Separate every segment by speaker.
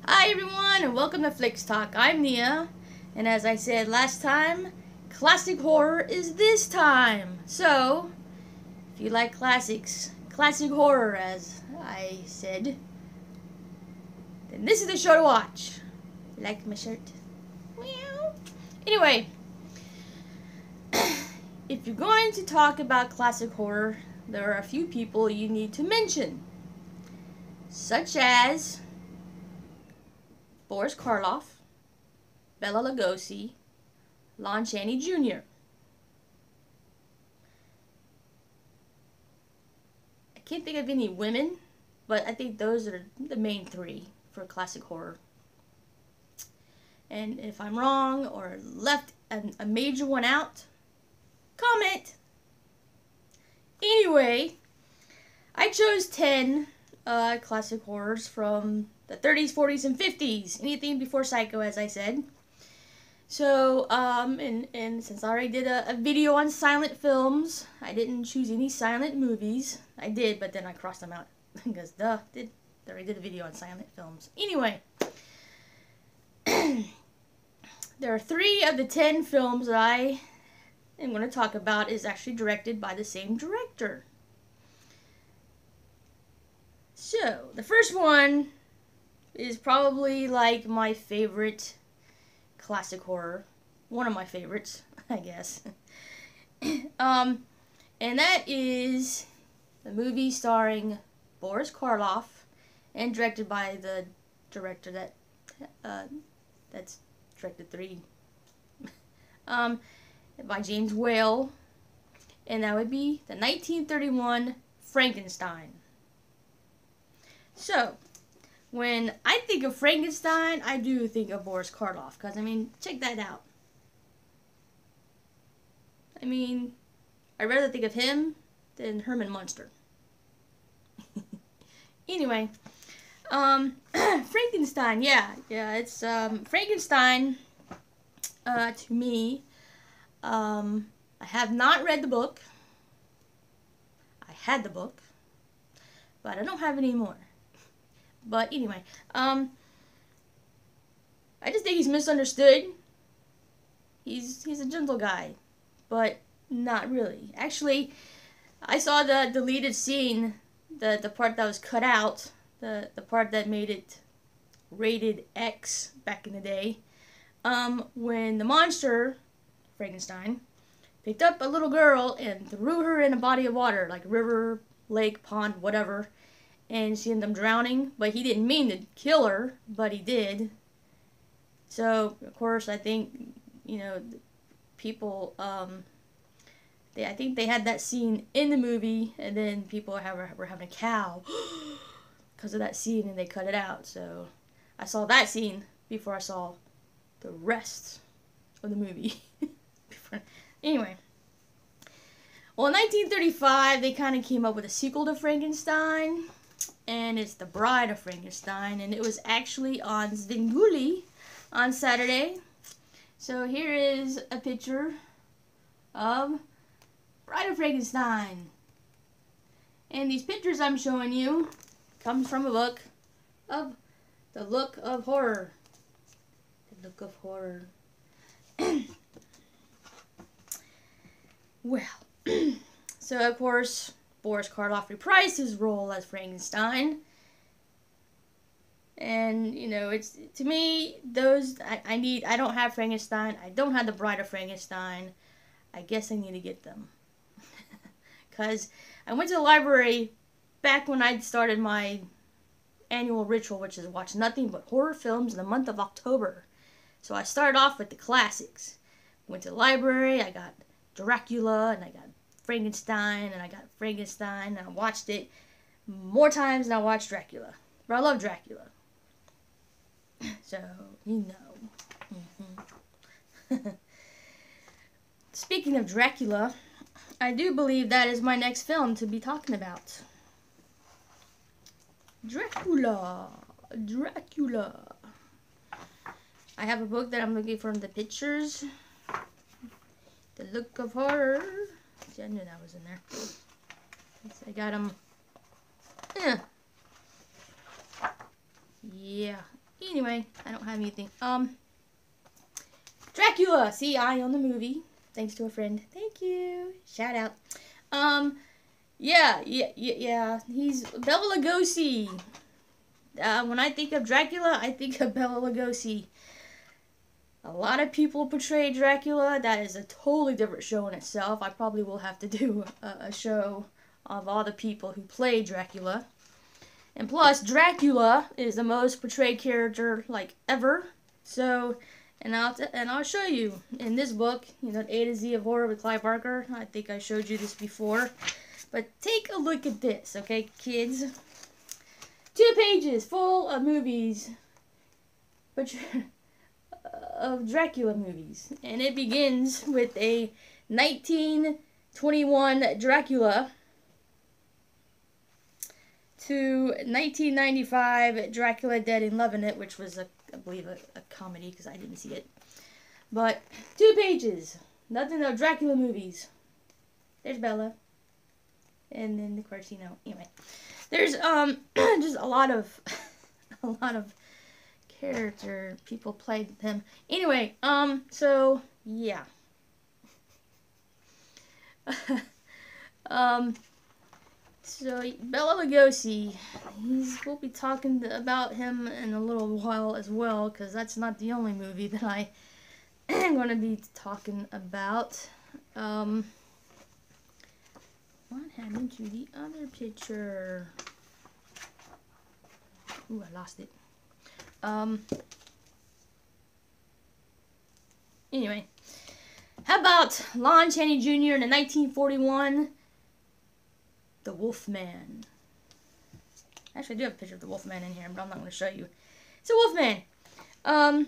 Speaker 1: Hi everyone and welcome to Flicks Talk. I'm Nia, and as I said last time, classic horror is this time. So, if you like classic horror as I said, then this is the show to watch. You like my shirt? Meow. Anyway, if you're going to talk about classic horror, there are a few people you need to mention, such as Boris Karloff, Bela Lugosi, Lon Chaney Jr. I can't think of any women, but I think those are the main three for classic horror. And if I'm wrong or left a major one out, comment. Anyway, I chose 10 classic horrors from the 30s, 40s, and 50s. Anything before Psycho, as I said. So, and since I already did a video on silent films, I didn't choose any silent movies. I did, but then I crossed them out because I already did a video on silent films. Anyway, there are 3 of the 10 films that I am going to talk about is actually directed by the same director. So, the first one is probably like my favorite classic horror. One of my favorites, I guess. And that is the movie starring Boris Karloff and directed by the director that's directed 3. By James Whale. And that would be the 1931 Frankenstein. So, when I think of Frankenstein, I do think of Boris Karloff. Because, I mean, check that out. I mean, I'd rather think of him than Herman Munster. Anyway, Frankenstein, yeah, it's, Frankenstein, to me, I have not read the book. I had the book, but I don't have it anymore. But anyway, I just think he's misunderstood. He's a gentle guy, but not really. Actually, I saw the deleted scene, the part that was cut out, the part that made it rated X back in the day, when the monster, Frankenstein, picked up a little girl and threw her in a body of water, like a river, lake, pond, whatever, and she ended up drowning, but he didn't mean to kill her, but he did. So, of course, I think, people, I think they had that scene in the movie, and then people were having a cow because of that scene, and they cut it out. So, I saw that scene before I saw the rest of the movie. Anyway. Well, in 1935, they kind of came up with a sequel to Frankenstein, and it's The Bride of Frankenstein, and it was actually on Svengoolie on Saturday. So here is a picture of Bride of Frankenstein. And these pictures I'm showing you comes from a book of The Look of Horror. The Look of Horror. Well, so of course, Boris Karloff reprised his role as Frankenstein. And, it's, to me, those, I don't have Frankenstein. I don't have The Bride of Frankenstein. I guess I need to get them. Because I went to the library back when I started my annual ritual, which is watch nothing but horror films in the month of October. So I started off with the classics. Went to the library, I got Dracula, and I got Frankenstein, and I got Frankenstein, and I watched it more times than I watched Dracula. But I love Dracula. So, Speaking of Dracula, I do believe that is my next film to be talking about. Dracula. I have a book that I'm looking for the pictures. The Look of Horror. See, I knew that was in there. I got them. Yeah. Anyway, I don't have anything. Dracula. See, I own the movie. Thanks to a friend. Thank you. Shout out. Yeah. He's Bela Lugosi. When I think of Dracula, I think of Bela Lugosi. A lot of people portray Dracula. That is a totally different show in itself. I probably will have to do a show of all the people who play Dracula. And plus, Dracula is the most portrayed character like ever. So, and I'll show you in this book, you know, A to Z of Horror with Clive Barker. I think I showed you this before. But take a look at this, okay, kids? 2 pages full of movies, of Dracula movies. And it begins with a 1921 Dracula to 1995 Dracula Dead and Loving It, which was, I believe, a comedy, because I didn't see it. But 2 pages. Nothing of Dracula movies. There's Bella. And then, of course, you know, anyway. There's, just a lot of character people played him. Anyway, so, yeah. So, Bela Lugosi, we'll be talking about him in a little while as well, because that's not the only movie that I am going to be talking about. What happened to the other picture? Ooh, I lost it. Anyway, how about Lon Chaney Jr. in the 1941 The Wolfman? Actually, I do have a picture of the Wolfman in here, but I'm not going to show you. It's a Wolfman. I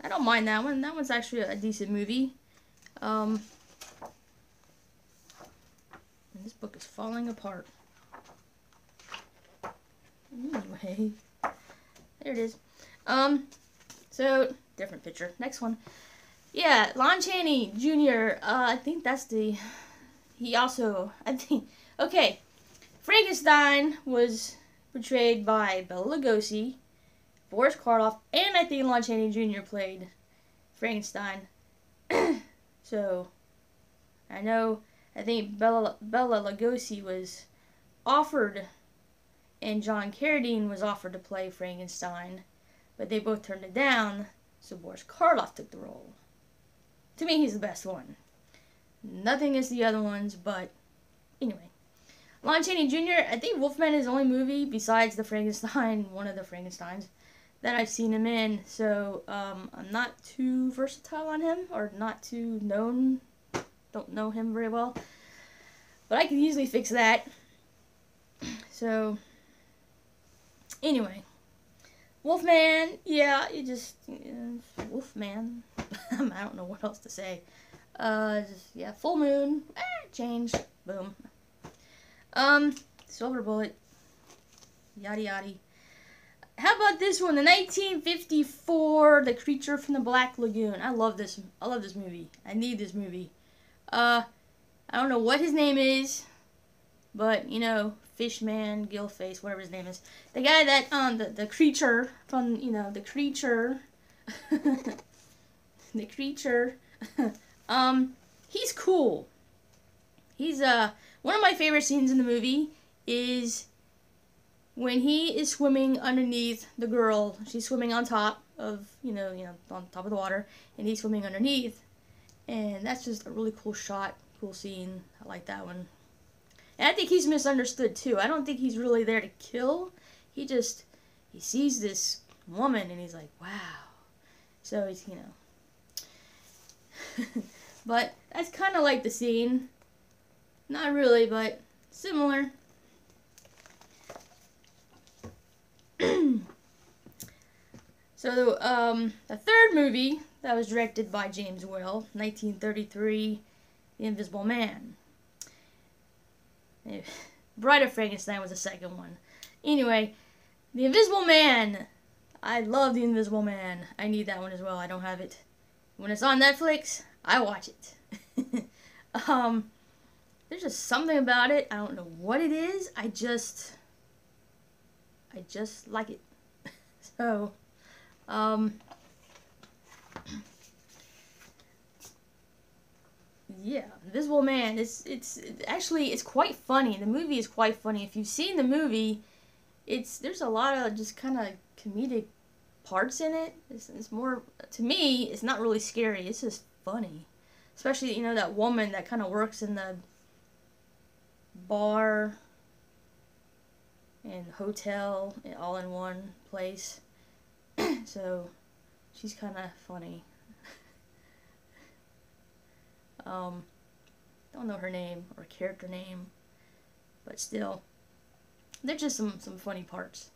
Speaker 1: don't mind that one. That one's actually a decent movie. And this book is falling apart. Anyway, there it is. So, different picture. Next one. Yeah, Lon Chaney Jr. I think that's he also, okay. Frankenstein was portrayed by Bela Lugosi, Boris Karloff, and I think Lon Chaney Jr. played Frankenstein. So, I think Bela Lugosi was offered, and John Carradine was offered to play Frankenstein, but they both turned it down, so Boris Karloff took the role. To me, he's the best one. Nothing against the other ones, but anyway. Lon Chaney Jr., I think Wolfman is the only movie besides the Frankenstein, one of the Frankensteins, that I've seen him in, so I'm not too versatile on him, or not too known, don't know him very well, but I can easily fix that. So, anyway, Wolfman, yeah, Wolfman, I don't know what else to say. Yeah, full moon, change, boom. Silver bullet, yada yada. How about this one, the 1954 The Creature from the Black Lagoon? I love this movie. I need this movie. I don't know what his name is, but you know, Fishman, Gillface, whatever his name is. The guy that the creature from, you know, the creature the creature he's cool. He's one of my favorite scenes in the movie is when he is swimming underneath the girl. She's swimming on top of, you know, on top of the water, and he's swimming underneath. And that's just a really cool shot, cool scene. I like that one. And I think he's misunderstood too. I don't think he's really there to kill. He sees this woman and he's like, wow. So he's, you know. But that's kind of like the scene. Not really, but similar. So, the third movie that was directed by James Whale, 1933, The Invisible Man. Bride of Frankenstein was the second one. Anyway, The Invisible Man. I love The Invisible Man. I need that one as well. I don't have it. When it's on Netflix, I watch it. There's just something about it. I don't know what it is. I just like it. So, um, yeah, Invisible Man. It's actually it's quite funny. The movie is quite funny. If you've seen the movie, there's a lot of just kind of comedic parts in it. It's more, to me, it's not really scary. It's just funny, especially that woman that kind of works in the bar and hotel all in one place. So she's kind of funny. Don't know her name or character name, but still, there's just some funny parts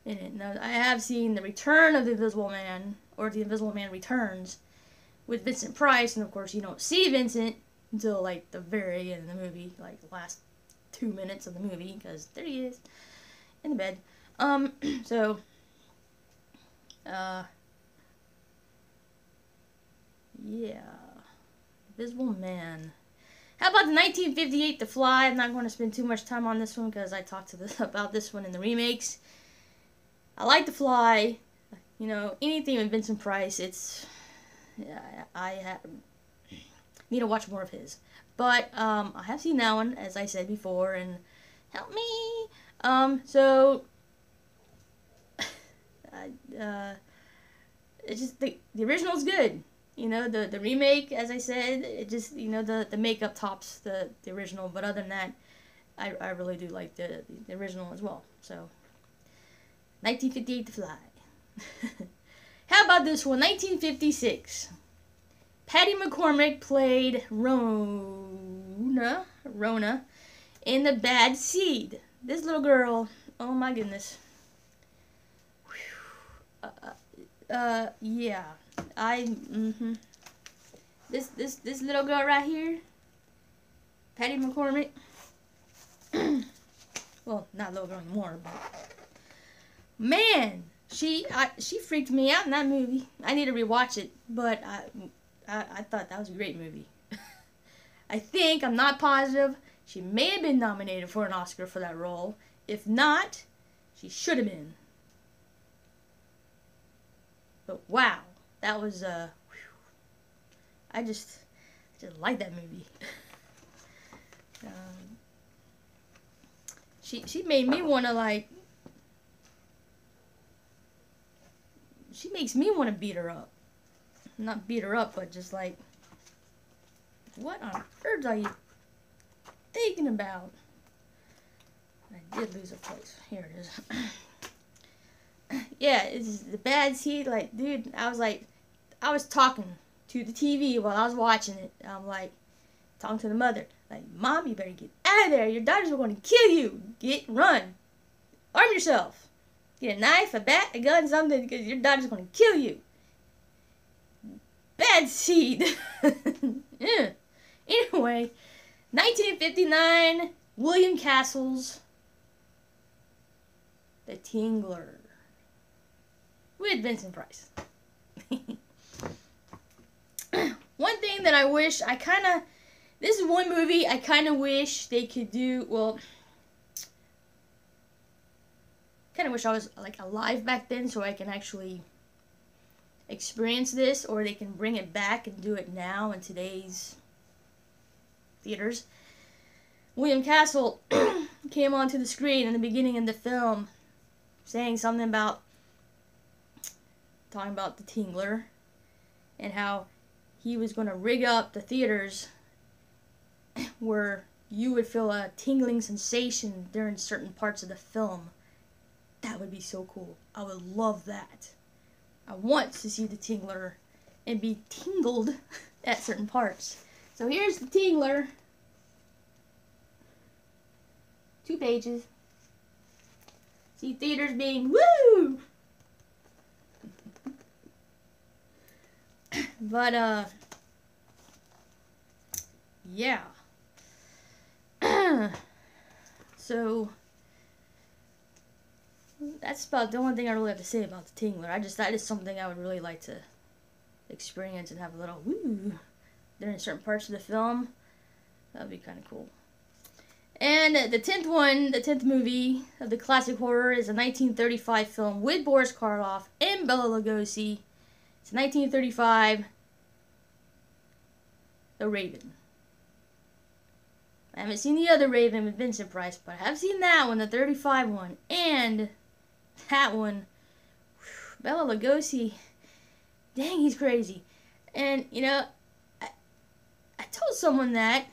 Speaker 1: in it. Now, I have seen The Return of the Invisible Man, or The Invisible Man Returns, with Vincent Price, and of course you don't see Vincent until like the very end of the movie, like the last 2 minutes of the movie, because there he is in the bed. So, yeah, Invisible Man. How about the 1958 The Fly? I'm not going to spend too much time on this one because I talked about this one in the remakes. I like The Fly. Anything with Vincent Price, I need to watch more of his. But I have seen that one, as I said before, and help me. So it's just the original's good. The remake, as I said, it just the makeup tops the original. But other than that, I really do like the original as well. So 1958 The Fly. How about this one? 1956. Patty McCormack played Rona in The Bad Seed. This little girl, oh my goodness. Yeah. This little girl right here, Patty McCormack. Well, not little girl anymore, but man, she freaked me out in that movie. I need to rewatch it, but I thought that was a great movie. I'm not positive, she may have been nominated for an Oscar for that role. If not, she should have been. But wow, that was I just like that movie. She made me want to she makes me want to beat her up. Not beat her up, but just like, what on earth are you thinking about? I did lose a place. Here it is. Yeah, it's The Bad Seed. Like, dude, I was talking to the TV while I was watching it. I'm like, talking to the mother. Like, Mom, you better get out of there. Your daughters are going to kill you. Run. Arm yourself. Get a knife, a bat, a gun, something, because your daughter's going to kill you. Bad Seed. Yeah. Anyway, 1959, William Castle's The Tingler with Vincent Price. One thing that I wish this is one movie I kind of wish they could do, well, kind of wish I was like alive back then so I can actually experience this, or they can bring it back and do it now in today's theaters. William Castle came onto the screen in the beginning of the film saying something about talking about the Tingler and how he was going to rig up the theaters where you would feel a tingling sensation during certain parts of the film. That would be so cool. I would love that. I want to see the Tingler and be tingled at certain parts. So here's the Tingler. 2 pages. See theaters being woo! But, yeah. So, that's about the only thing I really have to say about the Tingler. That is something I would really like to experience and have a little woo during certain parts of the film. That would be kind of cool. And the 10th one, the 10th movie of the classic horror is a 1935 film with Boris Karloff and Bela Lugosi. It's 1935, The Raven. I haven't seen the other Raven with Vincent Price, but I have seen that one, the 35 one. And that one, Bela Lugosi, dang, he's crazy. And, you know, I told someone that,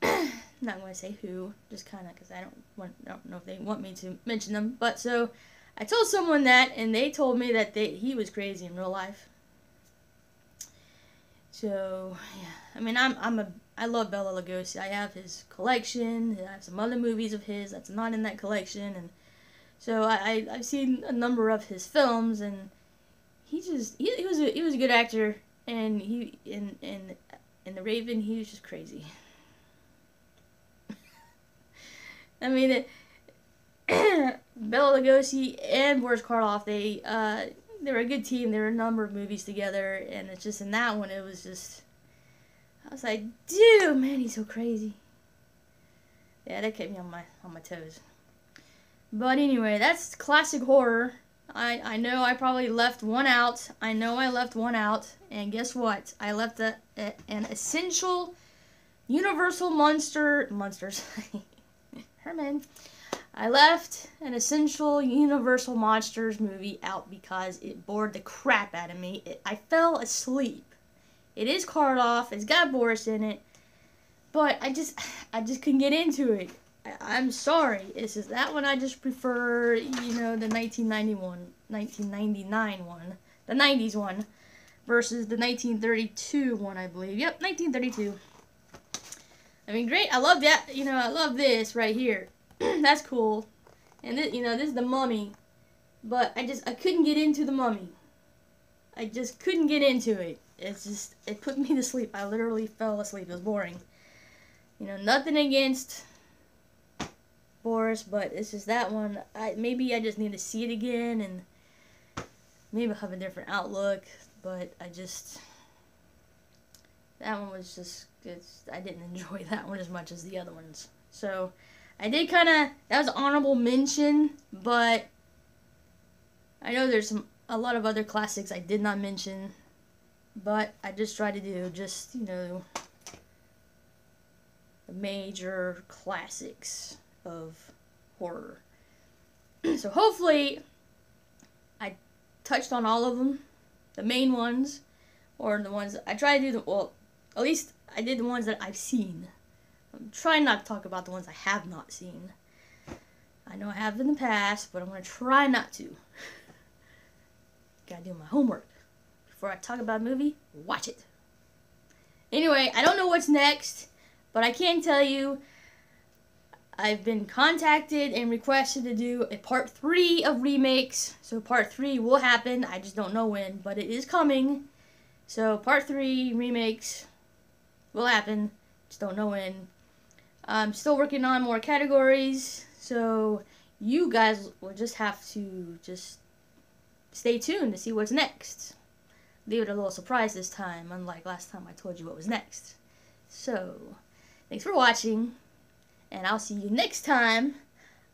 Speaker 1: I'm not going to say who, just kind of because I don't know if they want me to mention them. But so I told someone that, and they told me that he was crazy in real life. So yeah, I mean, I love Bela Lugosi. I have his collection. I have some other movies of his that's not in that collection, and so I've seen a number of his films, and he was a good actor, and he in The Raven, he was just crazy. I mean, Bela Lugosi and Boris Karloff, they were a good team. There were a number of movies together, and it's just in that one, it was just, I was like, dude, man, he's so crazy. Yeah, that kept me on my toes. But anyway, that's classic horror. I know I probably left one out. I know I left one out, and guess what? I left an essential Universal Monsters. Herman. I left an essential Universal Monsters movie out because it bored the crap out of me. I fell asleep. It is Karloff. It's got Boris in it, but I just couldn't get into it. I'm sorry. It's just that one I just prefer, you know, the 1999 one, the 90s one, versus the 1932 one, I believe. Yep, 1932. I mean, great. I love that. You know, I love this right here. That's cool. And this, you know, this is the Mummy, but I couldn't get into the Mummy. I just couldn't get into it. It put me to sleep. I literally fell asleep. It was boring. You know, nothing against Boris, but it's just that one. Maybe I just need to see it again, and maybe I'll have a different outlook. But that one was just, I didn't enjoy that one as much as the other ones. So I did that was an honorable mention, but I know there's a lot of other classics I did not mention, but I just tried to do you know, the major classics of horror. So hopefully I touched on all of them, the main ones, or the ones I try to do. Well, at least I did the ones that I've seen. I'm trying not to talk about the ones I have not seen. I know I have in the past, but I'm going to try not to. Gotta do my homework. Before I talk about a movie, watch it. Anyway, I don't know what's next, but I can tell you I've been contacted and requested to do a part 3 of remakes. So part 3 will happen. I just don't know when, but it is coming. So part 3 remakes will happen. Just don't know when. I'm still working on more categories, so you guys will just have to stay tuned to see what's next. Leave it a little surprise this time, unlike last time I told you what was next. So, thanks for watching, and I'll see you next time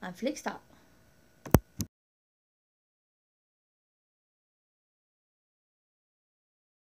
Speaker 1: on Flickstop.